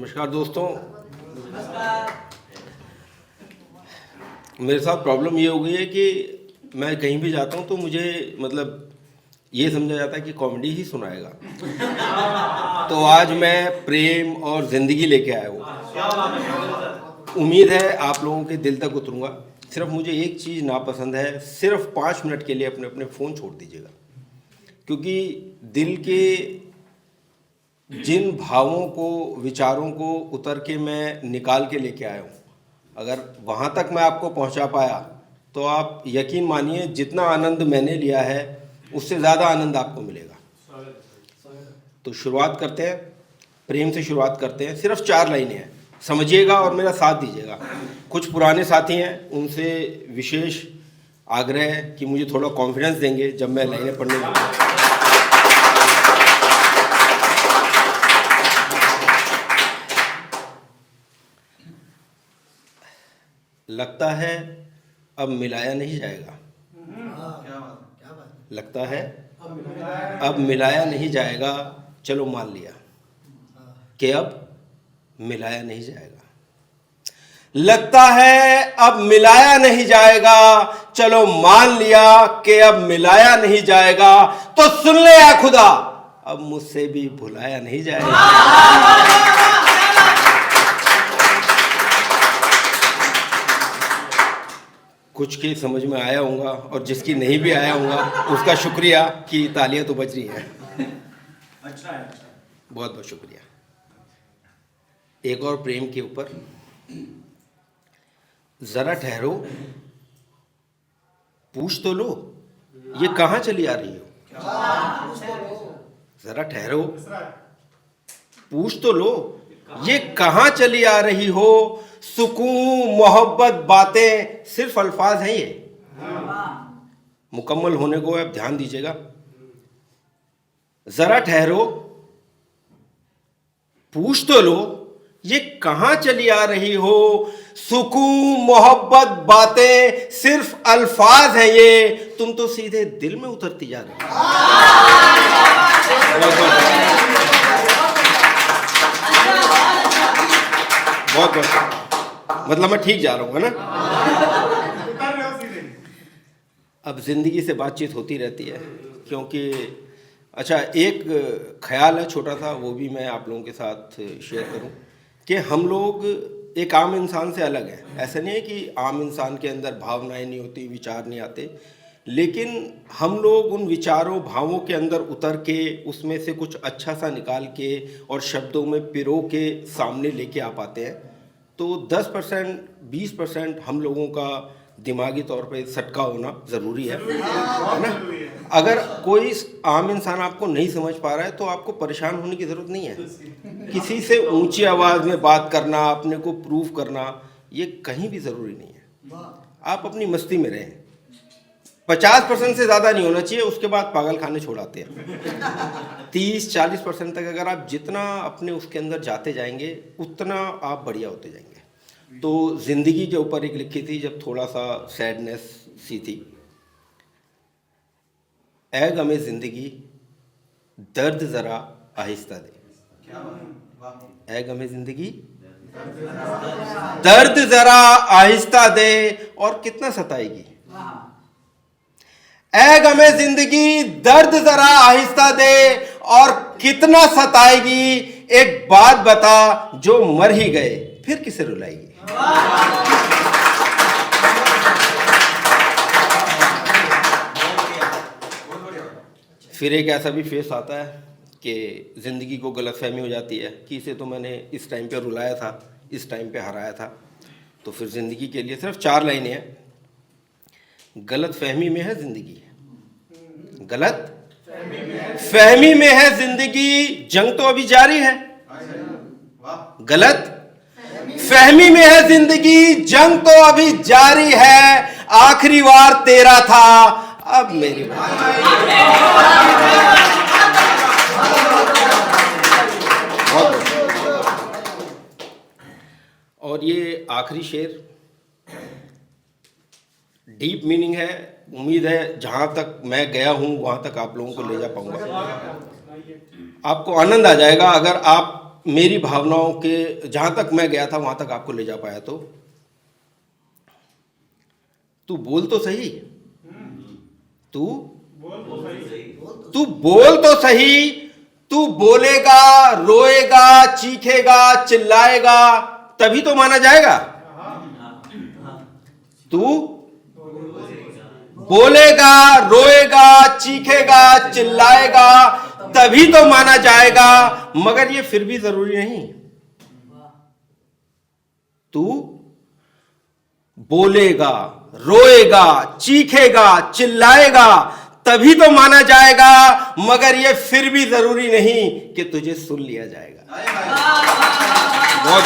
नमस्कार दोस्तों। मेरे साथ प्रॉब्लम ये हो गई है कि मैं कहीं भी जाता हूँ तो मुझे मतलब ये समझा जाता है कि कॉमेडी ही सुनाएगा। तो आज मैं प्रेम और ज़िंदगी लेके आया हूँ। उम्मीद है आप लोगों के दिल तक उतरूँगा। सिर्फ मुझे एक चीज़ नापसंद है, सिर्फ 5 मिनट के लिए अपने अपने फ़ोन छोड़ दीजिएगा, क्योंकि दिल के जिन भावों को, विचारों को उतर के मैं निकाल के लेके आया हूँ, अगर वहाँ तक मैं आपको पहुँचा पाया तो आप यकीन मानिए जितना आनंद मैंने लिया है उससे ज़्यादा आनंद आपको मिलेगा। तो शुरुआत करते हैं, प्रेम से शुरुआत करते हैं। सिर्फ 4 लाइनें हैं, समझिएगा और मेरा साथ दीजिएगा। कुछ पुराने साथी हैं, उनसे विशेष आग्रह है कि मुझे थोड़ा कॉन्फिडेंस देंगे जब मैं लाइनें पढ़ने लगूँ। लगता है अब मिलाया नहीं जाएगा। लगता है अब मिलाया नहीं जाएगा, चलो मान लिया कि अब मिलाया नहीं जाएगा। लगता है अब मिलाया नहीं जाएगा, चलो मान लिया कि अब मिलाया नहीं जाएगा। तो सुन ले या खुदा, अब मुझसे भी भुलाया नहीं जाएगा। कुछ के समझ में आया होगा और जिसकी नहीं भी आया होगा उसका शुक्रिया कि तालियां तो बज रही हैं। अच्छा है, बहुत बहुत शुक्रिया। एक और प्रेम के ऊपर, जरा ठहरो, पूछ तो लो ये कहां चली आ रही हो। जरा ठहरो, पूछ तो लो ये कहां चली आ रही हो। सुकून, मोहब्बत, बातें सिर्फ अल्फाज हैं ये। मुकम्मल होने को आप ध्यान दीजिएगा। जरा ठहरो, पूछ तो लो ये कहां चली आ रही हो। सुकून, मोहब्बत, बातें सिर्फ अल्फाज हैं ये। तुम तो सीधे दिल में उतरती जा रही हो। बहुत बहुत मतलब मैं ठीक जा रहा हूँ, है ना। अब जिंदगी से बातचीत होती रहती है, क्योंकि अच्छा एक ख्याल है छोटा सा, वो भी मैं आप लोगों के साथ शेयर करूं कि हम लोग एक आम इंसान से अलग हैं। ऐसा नहीं है कि आम इंसान के अंदर भावनाएं नहीं होती, विचार नहीं आते, लेकिन हम लोग उन विचारों, भावों के अंदर उतर के उसमें से कुछ अच्छा सा निकाल के और शब्दों में पिरो के सामने लेके आ पाते हैं। तो 10%, 20% हम लोगों का दिमागी तौर पे सटका होना ज़रूरी है ना। अगर कोई आम इंसान आपको नहीं समझ पा रहा है तो आपको परेशान होने की ज़रूरत नहीं है। किसी से ऊंची आवाज़ में बात करना, अपने को प्रूव करना, ये कहीं भी ज़रूरी नहीं है। आप अपनी मस्ती में रहें। 50% से ज़्यादा नहीं होना चाहिए, उसके बाद पागल खाने छोड़ाते हैं। 30-40% तक अगर आप जितना अपने उसके अंदर जाते जाएंगे उतना आप बढ़िया होते जाएंगे। तो ज़िंदगी के ऊपर एक लिखी थी जब थोड़ा सा सैडनेस सी थी। ऐ गमे ज़िंदगी दर्द ज़रा आहिस्ता दे। ऐ गमे ज़िंदगी दर्द ज़रा आहिस्ता दे, और कितना सताएगी। ऐ गमे ज़िंदगी दर्द ज़रा आहिस्ता दे, और कितना सताएगी। एक बात बता, जो मर ही गए फिर किसे रुलाएगी। फिर एक ऐसा भी फेस आता है कि ज़िंदगी को गलतफहमी हो जाती है कि इसे तो मैंने इस टाइम पे रुलाया था, इस टाइम पे हराया था। तो फिर ज़िंदगी के लिए सिर्फ 4 लाइनें हैं। गलत फहमी में है ज़िंदगी, गलत फहमी में है ज़िंदगी, जंग तो अभी जारी है। गलत फहमी में है ज़िंदगी, जंग तो अभी जारी है। आखिरी वार तेरा था, अब मेरी बारी। और ये आखिरी शेर डीप मीनिंग है। उम्मीद है जहाँ तक मैं गया हूँ वहाँ तक आप लोगों को ले जा पाऊँगा। आपको आनंद आ जाएगा अगर आप मेरी भावनाओं के जहां तक मैं गया था वहां तक आपको ले जा पाया। तो तू बोल तो सही, तू बोल तो सही, तू बोलेगा, रोएगा, चीखेगा, चिल्लाएगा, तभी तो माना जाएगा। तू बोलेगा, रोएगा, चीखेगा, चिल्लाएगा, तभी तो माना जाएगा, मगर ये फिर भी जरूरी नहीं। तू बोलेगा, रोएगा, चीखेगा, चिल्लाएगा, तभी तो माना जाएगा, मगर ये फिर भी जरूरी नहीं कि तुझे सुन लिया जाएगा। बहुत